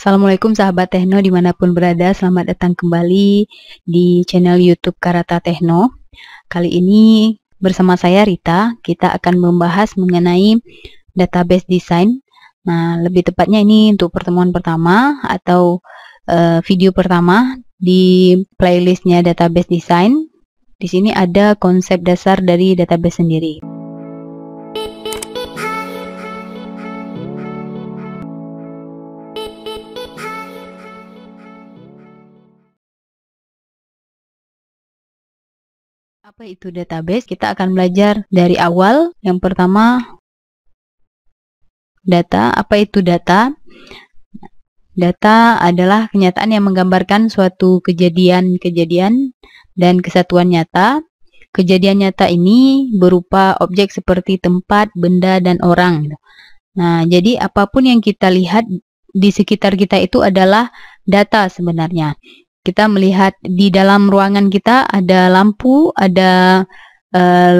Assalamualaikum sahabat Tekno dimanapun berada, selamat datang kembali di channel YouTube Karata Tekno. Kali ini bersama saya Rita, kita akan membahas mengenai database design. Nah, lebih tepatnya ini untuk pertemuan pertama atau video pertama di playlistnya database design. Di sini ada konsep dasar dari database sendiri. Apa itu database? Kita akan belajar dari awal. Yang pertama, data. Apa itu data? Data adalah kenyataan yang menggambarkan suatu kejadian-kejadian dan kesatuan nyata. Kejadian nyata ini berupa objek seperti tempat, benda, dan orang. Nah, jadi apapun yang kita lihat di sekitar kita itu adalah data sebenarnya. Kita melihat di dalam ruangan kita ada lampu, ada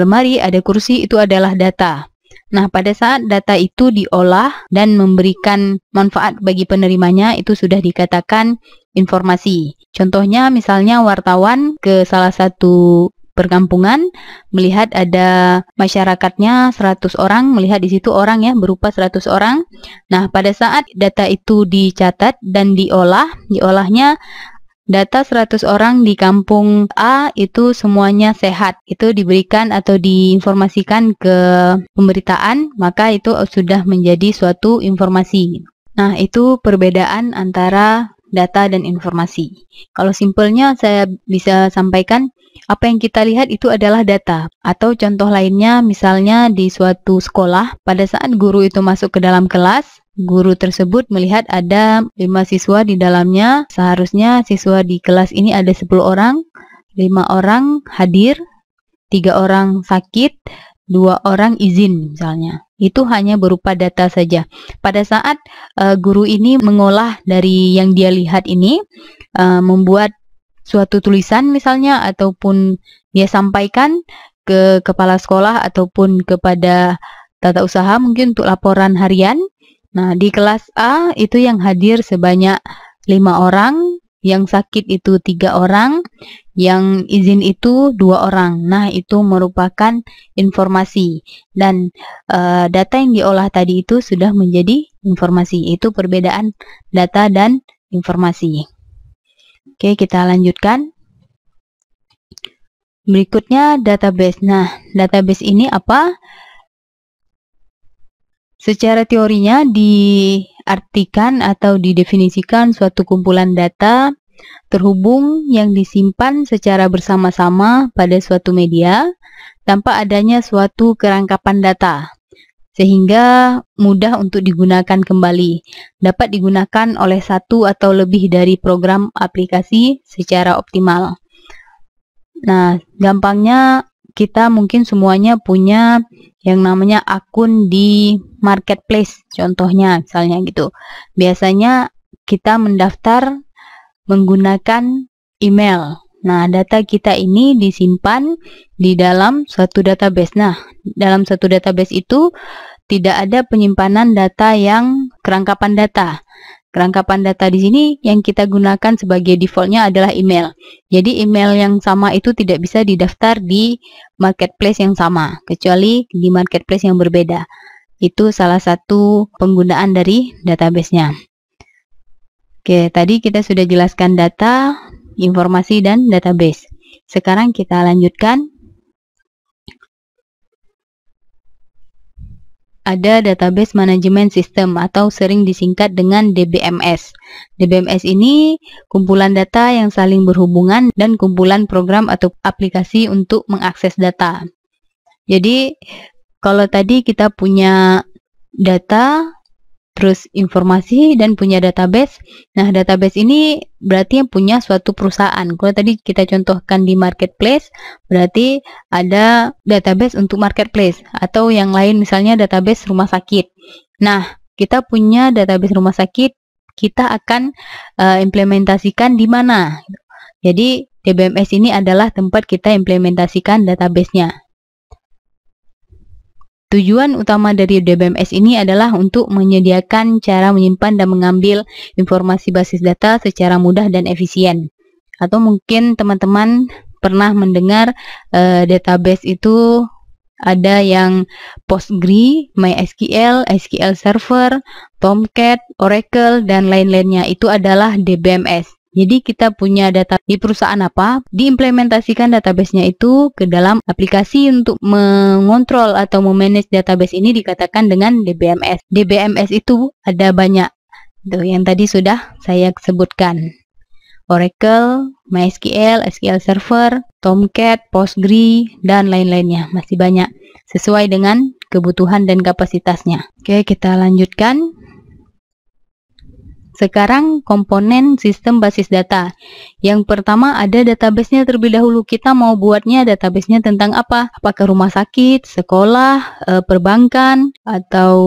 lemari, ada kursi, itu adalah data. Nah, pada saat data itu diolah dan memberikan manfaat bagi penerimanya, itu sudah dikatakan informasi. Contohnya misalnya wartawan ke salah satu perkampungan, melihat ada masyarakatnya 100 orang, melihat di situ orang ya, berupa 100 orang. Nah, pada saat data itu dicatat dan diolahnya data 100 orang di kampung A itu semuanya sehat. Itu diberikan atau diinformasikan ke pemberitaan, maka itu sudah menjadi suatu informasi. Nah, itu perbedaan antara data dan informasi. Kalau simpelnya saya bisa sampaikan, apa yang kita lihat itu adalah data. Atau contoh lainnya, misalnya di suatu sekolah, pada saat guru itu masuk ke dalam kelas, guru tersebut melihat ada 5 siswa di dalamnya. Seharusnya siswa di kelas ini ada 10 orang, 5 orang hadir, 3 orang sakit, 2 orang izin misalnya. Itu hanya berupa data saja. Pada saat guru ini mengolah dari yang dia lihat ini, membuat suatu tulisan misalnya, ataupun dia sampaikan ke kepala sekolah ataupun kepada tata usaha mungkin untuk laporan harian. Nah, di kelas A itu yang hadir sebanyak 5 orang, yang sakit itu 3 orang, yang izin itu 2 orang. Nah, itu merupakan informasi. Dan data yang diolah tadi itu sudah menjadi informasi. Itu perbedaan data dan informasi. Oke, kita lanjutkan. Berikutnya database. Nah, database ini apa? Secara teorinya diartikan atau didefinisikan suatu kumpulan data terhubung yang disimpan secara bersama-sama pada suatu media tanpa adanya suatu kerangkapan data, sehingga mudah untuk digunakan kembali. Dapat digunakan oleh satu atau lebih dari program aplikasi secara optimal. Nah, gampangnya kita mungkin semuanya punya yang namanya akun di marketplace, contohnya misalnya gitu. Biasanya kita mendaftar menggunakan email. Nah, data kita ini disimpan di dalam suatu database. Nah, dalam satu database itu tidak ada penyimpanan data yang kerangkapan data. Kerangkapan data di sini yang kita gunakan sebagai defaultnya adalah email. Jadi email yang sama itu tidak bisa didaftar di marketplace yang sama, kecuali di marketplace yang berbeda. Itu salah satu penggunaan dari database-nya. Oke, tadi kita sudah jelaskan data, informasi, dan database. Sekarang kita lanjutkan. Ada database management system atau sering disingkat dengan DBMS. DBMS ini kumpulan data yang saling berhubungan dan kumpulan program atau aplikasi untuk mengakses data. Jadi kalau tadi kita punya data, terus informasi, dan punya database. Nah, database ini berarti yang punya suatu perusahaan. Kalau tadi kita contohkan di marketplace, berarti ada database untuk marketplace. Atau yang lain misalnya database rumah sakit. Nah, kita punya database rumah sakit, kita akan implementasikan di mana? Jadi, DBMS ini adalah tempat kita implementasikan database-nya. Tujuan utama dari DBMS ini adalah untuk menyediakan cara menyimpan dan mengambil informasi basis data secara mudah dan efisien. Atau mungkin teman-teman pernah mendengar database itu ada yang Postgre, MySQL, SQL Server, Tomcat, Oracle, dan lain-lainnya. Itu adalah DBMS. Jadi kita punya data di perusahaan apa, diimplementasikan database-nya itu ke dalam aplikasi untuk mengontrol atau memanage database ini dikatakan dengan DBMS. DBMS itu ada banyak. Tuh, yang tadi sudah saya sebutkan. Oracle, MySQL, SQL Server, Tomcat, Postgre, dan lain-lainnya. Masih banyak. Sesuai dengan kebutuhan dan kapasitasnya. Oke, kita lanjutkan. Sekarang komponen sistem basis data. Yang pertama ada database-nya terlebih dahulu. Kita mau buatnya database-nya tentang apa? Apakah rumah sakit, sekolah, perbankan, atau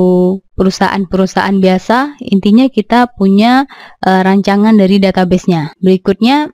perusahaan-perusahaan biasa? Intinya kita punya rancangan dari database-nya. Berikutnya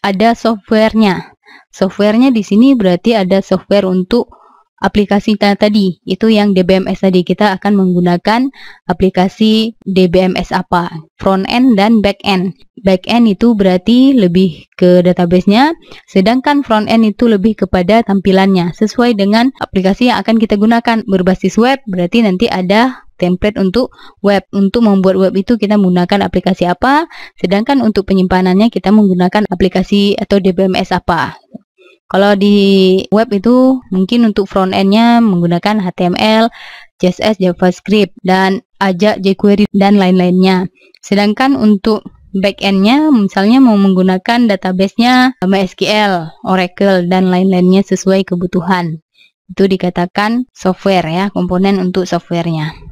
ada software-nya. Software-nya di sini berarti ada software untuk aplikasi tadi, itu yang DBMS tadi. Kita akan menggunakan aplikasi DBMS apa? Front end dan back end. Back end itu berarti lebih ke database-nya, sedangkan front end itu lebih kepada tampilannya. Sesuai dengan aplikasi yang akan kita gunakan. Berbasis web, berarti nanti ada template untuk web. Untuk membuat web itu kita menggunakan aplikasi apa, sedangkan untuk penyimpanannya kita menggunakan aplikasi atau DBMS apa. Kalau di web itu mungkin untuk front end-nya menggunakan HTML, CSS, JavaScript, dan Ajax, jQuery, dan lain-lainnya. Sedangkan untuk back end-nya misalnya mau menggunakan database-nya MySQL, Oracle, dan lain-lainnya sesuai kebutuhan. Itu dikatakan software ya, komponen untuk software-nya.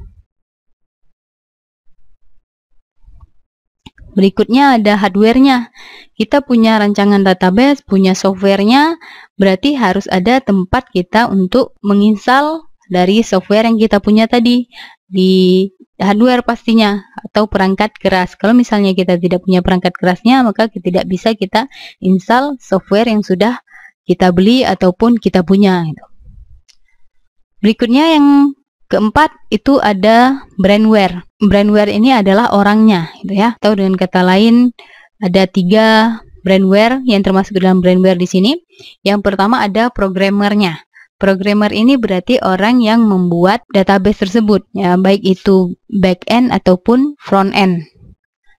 Berikutnya ada hardware-nya. Kita punya rancangan database, punya software-nya, berarti harus ada tempat kita untuk menginstal dari software yang kita punya tadi. Di hardware pastinya, atau perangkat keras. Kalau misalnya kita tidak punya perangkat kerasnya, maka tidak bisa kita install software yang sudah kita beli ataupun kita punya. Berikutnya yang keempat itu ada brandware. Brandware ini adalah orangnya, gitu ya. Atau dengan kata lain ada 3 brandware yang termasuk dalam brandware di sini. Yang pertama ada programmernya. Programmer ini berarti orang yang membuat database tersebut, ya, baik itu back end ataupun front end.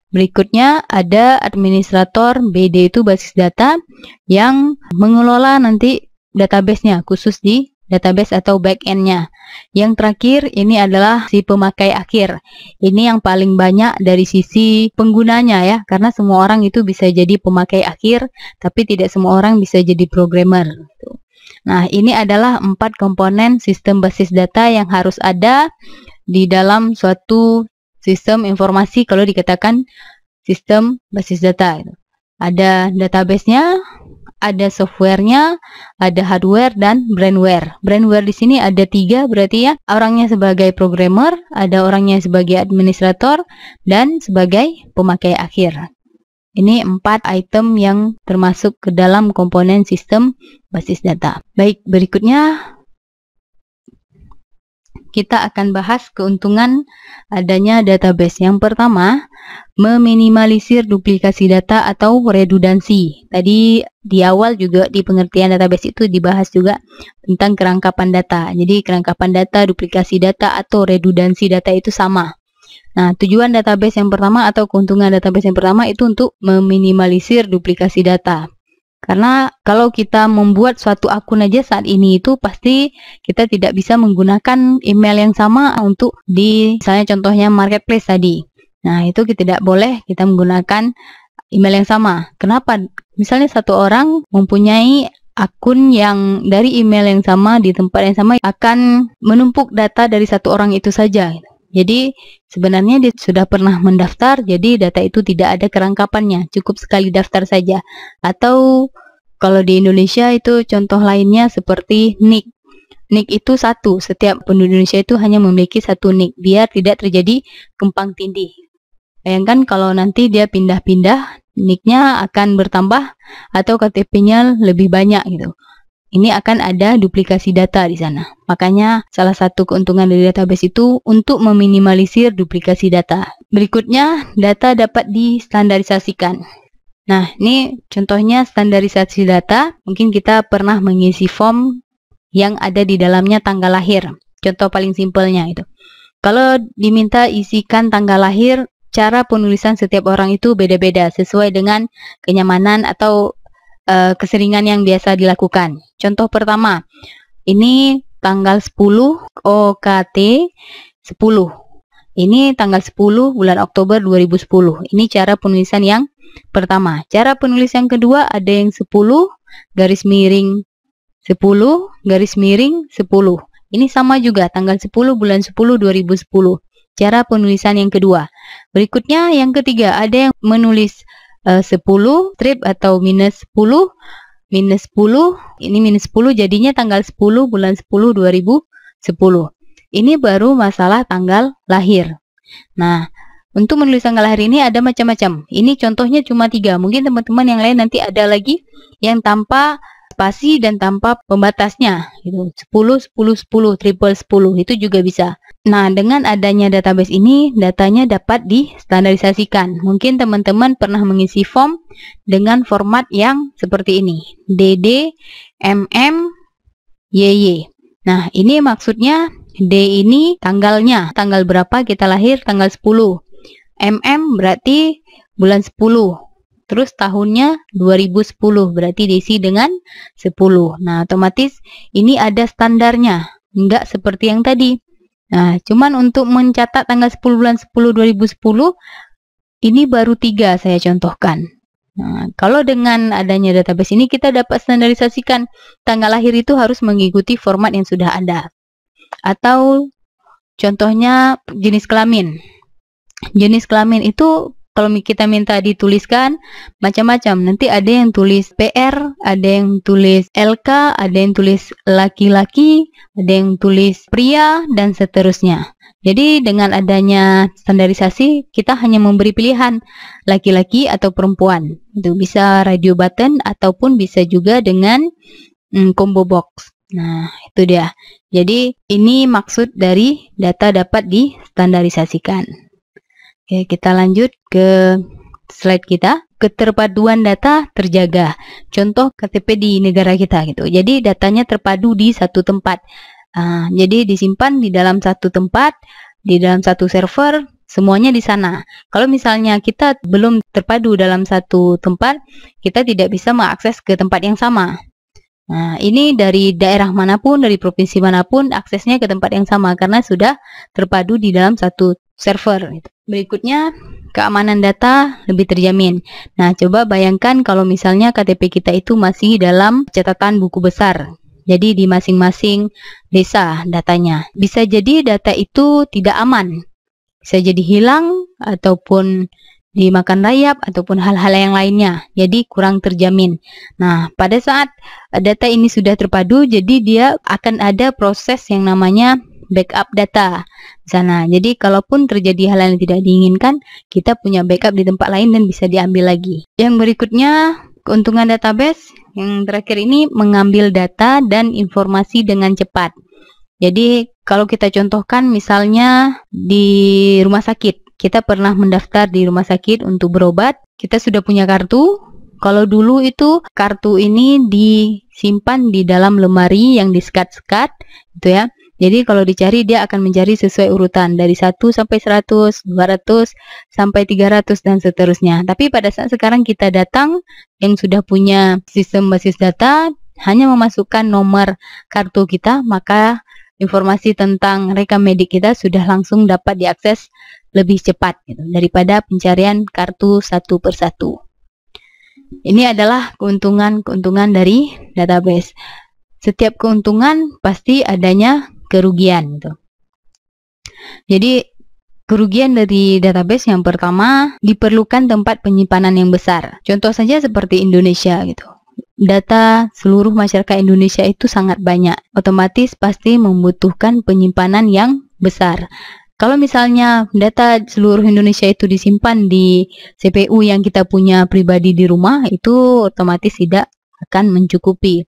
Berikutnya ada administrator, BD itu basis data, yang mengelola nanti database-nya, khusus di database atau back end-nya. Yang terakhir ini adalah si pemakai akhir. Ini yang paling banyak dari sisi penggunanya ya, karena semua orang itu bisa jadi pemakai akhir, tapi tidak semua orang bisa jadi programmer. Nah, ini adalah 4 komponen sistem basis data yang harus ada di dalam suatu sistem informasi kalau dikatakan sistem basis data. Ada database-nya, ada software-nya, ada hardware, dan brandware. Brandware di sini ada 3 berarti ya. Orangnya sebagai programmer, ada orangnya sebagai administrator, dan sebagai pemakai akhir. Ini 4 item yang termasuk ke dalam komponen sistem basis data. Baik, berikutnya kita akan bahas keuntungan adanya database. Yang pertama, meminimalisir duplikasi data atau redundansi. Tadi di awal juga di pengertian database itu dibahas juga tentang kerangkapan data. Jadi kerangkapan data, duplikasi data, atau redundansi data itu sama. Nah, tujuan database yang pertama atau keuntungan database yang pertama itu untuk meminimalisir duplikasi data. Karena kalau kita membuat suatu akun aja saat ini itu pasti kita tidak bisa menggunakan email yang sama untuk misalnya contohnya marketplace tadi. Nah, itu kita tidak boleh kita menggunakan email yang sama. Kenapa? Misalnya satu orang mempunyai akun yang dari email yang sama di tempat yang sama akan menumpuk data dari satu orang itu saja. Jadi sebenarnya dia sudah pernah mendaftar, jadi data itu tidak ada kerangkapannya, cukup sekali daftar saja. Atau kalau di Indonesia itu contoh lainnya seperti NIK. NIK itu satu, setiap penduduk Indonesia itu hanya memiliki satu NIK, biar tidak terjadi tumpang tindih. Bayangkan kalau nanti dia pindah-pindah, NIK-nya akan bertambah atau KTP-nya lebih banyak gitu. ini akan ada duplikasi data di sana. Makanya salah satu keuntungan dari database itu untuk meminimalisir duplikasi data. Berikutnya, data dapat distandarisasikan. Nah, ini contohnya standarisasi data. Mungkin kita pernah mengisi form yang ada di dalamnya tanggal lahir. Contoh paling simpelnya itu. Kalau diminta isikan tanggal lahir, cara penulisan setiap orang itu beda-beda sesuai dengan kenyamanan atau keseringan yang biasa dilakukan. Contoh pertama, ini tanggal 10 OKT 10. Ini tanggal 10 bulan Oktober 2010. Ini cara penulisan yang pertama. Cara penulis yang kedua ada yang 10 garis miring 10 garis miring 10. Ini sama juga tanggal 10 bulan 10 2010. Cara penulisan yang kedua. Berikutnya yang ketiga ada yang menulis 10 strip atau minus 10 ini minus 10 jadinya tanggal 10 bulan 10 2010. Ini baru masalah tanggal lahir. Nah, untuk menulis tanggal lahir ini ada macam-macam. Ini contohnya cuma 3. Mungkin teman-teman yang lain nanti ada lagi yang tanpa spasi dan tanpa pembatasnya gitu. 10 10 10 triple 10 itu juga bisa. Nah, dengan adanya database ini, datanya dapat distandarisasikan. Mungkin teman-teman pernah mengisi form dengan format yang seperti ini. DD, MM, YY. Nah, ini maksudnya D ini tanggalnya. Tanggal berapa kita lahir? Tanggal 10. MM berarti bulan 10. Terus tahunnya 2010. Berarti diisi dengan 10. Nah, otomatis ini ada standarnya. Enggak seperti yang tadi. Nah, cuman untuk mencatat tanggal 10 bulan 10 2010 ini baru 3 saya contohkan. Nah, kalau dengan adanya database ini kita dapat standarisasikan tanggal lahir itu harus mengikuti format yang sudah ada. Atau contohnya jenis kelamin. Jenis kelamin itu kalau kita minta dituliskan macam-macam. Nanti ada yang tulis PR, ada yang tulis LK, ada yang tulis laki-laki, ada yang tulis pria, dan seterusnya. Jadi dengan adanya standarisasi, kita hanya memberi pilihan laki-laki atau perempuan. Itu bisa radio button ataupun bisa juga dengan combo box. Nah, itu dia. Jadi ini maksud dari data dapat distandarisasikan. Oke, kita lanjut ke slide kita. Keterpaduan data terjaga. Contoh KTP di negara kita gitu. Jadi datanya terpadu di satu tempat. Jadi disimpan di dalam satu tempat, di dalam satu server, semuanya di sana. Kalau misalnya kita belum terpadu dalam satu tempat, kita tidak bisa mengakses ke tempat yang sama. Nah, ini dari daerah manapun, dari provinsi manapun, aksesnya ke tempat yang sama karena sudah terpadu di dalam satu server. Berikutnya, keamanan data lebih terjamin. Nah, coba bayangkan kalau misalnya KTP kita itu masih dalam catatan buku besar. Jadi di masing-masing desa datanya. Bisa jadi data itu tidak aman. Bisa jadi hilang ataupun dimakan rayap ataupun hal-hal yang lainnya. Jadi kurang terjamin. Nah, pada saat data ini sudah terpadu, jadi dia akan ada proses yang namanya backup data di sana. Jadi kalaupun terjadi hal yang tidak diinginkan, kita punya backup di tempat lain dan bisa diambil lagi. Yang berikutnya, keuntungan database yang terakhir ini mengambil data dan informasi dengan cepat. Jadi kalau kita contohkan misalnya di rumah sakit, kita pernah mendaftar di rumah sakit untuk berobat, kita sudah punya kartu. Kalau dulu itu kartu ini disimpan di dalam lemari yang disekat-sekat gitu ya. Jadi kalau dicari dia akan mencari sesuai urutan dari 1 sampai 100, 200 sampai 300 dan seterusnya. Tapi pada saat sekarang kita datang yang sudah punya sistem basis data, hanya memasukkan nomor kartu kita, maka informasi tentang rekam medik kita sudah langsung dapat diakses lebih cepat gitu, daripada pencarian kartu satu persatu. Ini adalah keuntungan-keuntungan dari database. Setiap keuntungan pasti adanya kerugian gitu. Jadi kerugian dari database yang pertama, diperlukan tempat penyimpanan yang besar. Contoh saja seperti Indonesia gitu. Data seluruh masyarakat Indonesia itu sangat banyak. Otomatis pasti membutuhkan penyimpanan yang besar. Kalau misalnya data seluruh Indonesia itu disimpan di CPU yang kita punya pribadi di rumah, itu otomatis tidak akan mencukupi.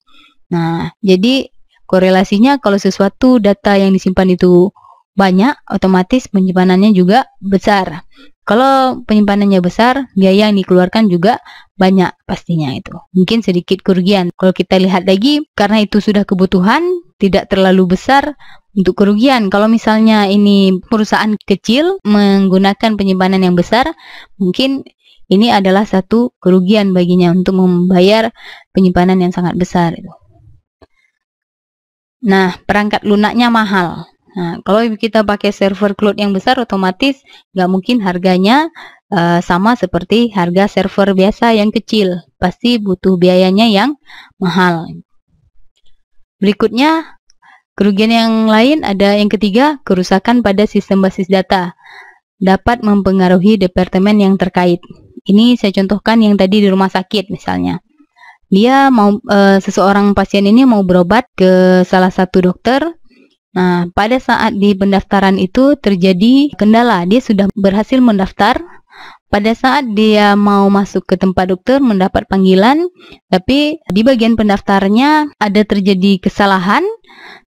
Nah, jadi korelasinya kalau sesuatu data yang disimpan itu banyak, otomatis penyimpanannya juga besar. Kalau penyimpanannya besar, biaya yang dikeluarkan juga banyak pastinya itu. Mungkin sedikit kerugian. Kalau kita lihat lagi, karena itu sudah kebutuhan, tidak terlalu besar untuk kerugian. Kalau misalnya ini perusahaan kecil menggunakan penyimpanan yang besar, mungkin ini adalah satu kerugian baginya untuk membayar penyimpanan yang sangat besar itu. Nah, perangkat lunaknya mahal. Nah, kalau kita pakai server cloud yang besar, otomatis nggak mungkin harganya sama seperti harga server biasa yang kecil. Pasti butuh biayanya yang mahal. Berikutnya, kerugian yang lain ada yang ketiga, kerusakan pada sistem basis data. Dapat mempengaruhi departemen yang terkait. Ini saya contohkan yang tadi di rumah sakit misalnya. Dia mau seseorang pasien ini mau berobat ke salah satu dokter. Nah, pada saat di pendaftaran itu terjadi kendala. Dia sudah berhasil mendaftar. Pada saat dia mau masuk ke tempat dokter mendapat panggilan, tapi di bagian pendaftarnya ada terjadi kesalahan.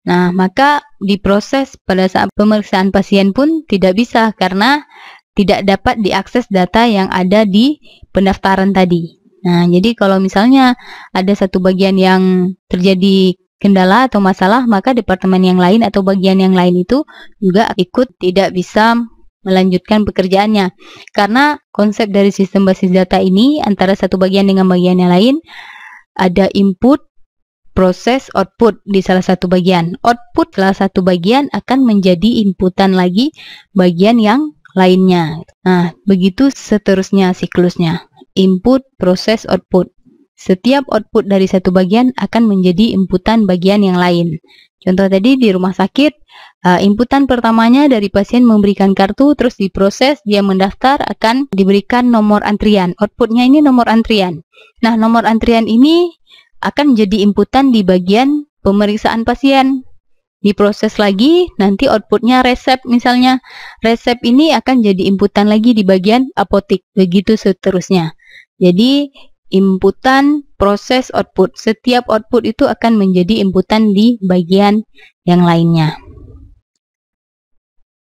Nah, maka diproses pada saat pemeriksaan pasien pun tidak bisa karena tidak dapat diakses data yang ada di pendaftaran tadi. Nah, jadi kalau misalnya ada satu bagian yang terjadi kendala atau masalah, maka departemen yang lain atau bagian yang lain itu juga ikut tidak bisa melanjutkan pekerjaannya. Karena konsep dari sistem basis data ini antara satu bagian dengan bagian yang lain ada input, proses, output di salah satu bagian. Output salah satu bagian akan menjadi inputan lagi bagian yang lainnya. Nah, begitu seterusnya siklusnya. Input, proses, output. Setiap output dari satu bagian akan menjadi inputan bagian yang lain. Contoh tadi di rumah sakit, inputan pertamanya dari pasien memberikan kartu, terus diproses, dia mendaftar, akan diberikan nomor antrian. Outputnya ini nomor antrian. Nah, nomor antrian ini akan jadi inputan di bagian pemeriksaan pasien. Diproses lagi, nanti outputnya resep misalnya. Resep ini akan jadi inputan lagi di bagian apotik, begitu seterusnya. Jadi, inputan, proses, output. Setiap output itu akan menjadi inputan di bagian yang lainnya.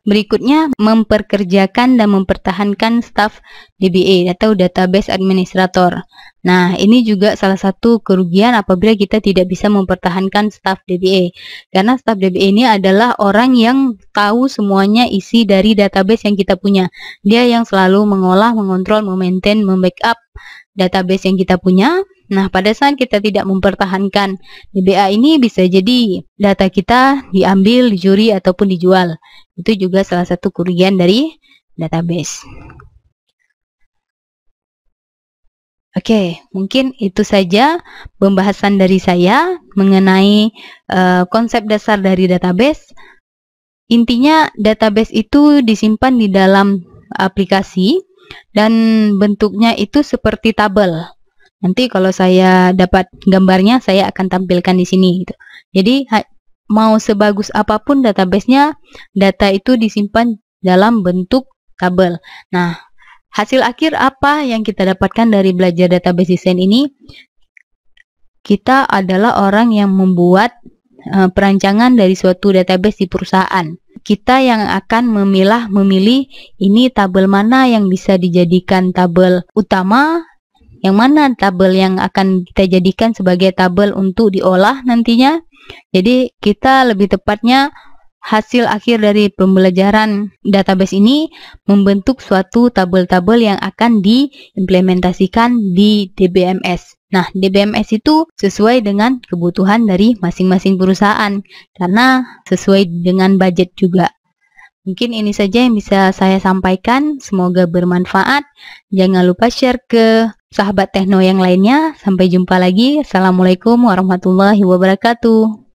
Berikutnya, memperkerjakan dan mempertahankan staf DBA atau Database Administrator. Nah, ini juga salah satu kerugian apabila kita tidak bisa mempertahankan staf DBA. Karena staf DBA ini adalah orang yang tahu semuanya isi dari database yang kita punya. Dia yang selalu mengolah, mengontrol, memaintain, membackup database yang kita punya. Nah, pada saat kita tidak mempertahankan DBA ini, bisa jadi data kita diambil, dicuri, ataupun dijual. Itu juga salah satu kerugian dari database. Oke, mungkin itu saja pembahasan dari saya mengenai konsep dasar dari database. Intinya, database itu disimpan di dalam aplikasi dan bentuknya itu seperti tabel. Nanti kalau saya dapat gambarnya, saya akan tampilkan di sini. Gitu. Jadi, mau sebagus apapun database-nya, data itu disimpan dalam bentuk tabel. Nah, hasil akhir apa yang kita dapatkan dari belajar database design ini? Kita adalah orang yang membuat perancangan dari suatu database di perusahaan. Kita yang akan memilih ini tabel mana yang bisa dijadikan tabel utama, yang mana tabel yang akan kita jadikan sebagai tabel untuk diolah nantinya. Jadi kita lebih tepatnya hasil akhir dari pembelajaran database ini membentuk suatu tabel-tabel yang akan diimplementasikan di DBMS. Nah, DBMS itu sesuai dengan kebutuhan dari masing-masing perusahaan karena sesuai dengan budget juga. Mungkin ini saja yang bisa saya sampaikan. Semoga bermanfaat. Jangan lupa share ke sahabat tekno yang lainnya. Sampai jumpa lagi. Assalamualaikum warahmatullahi wabarakatuh.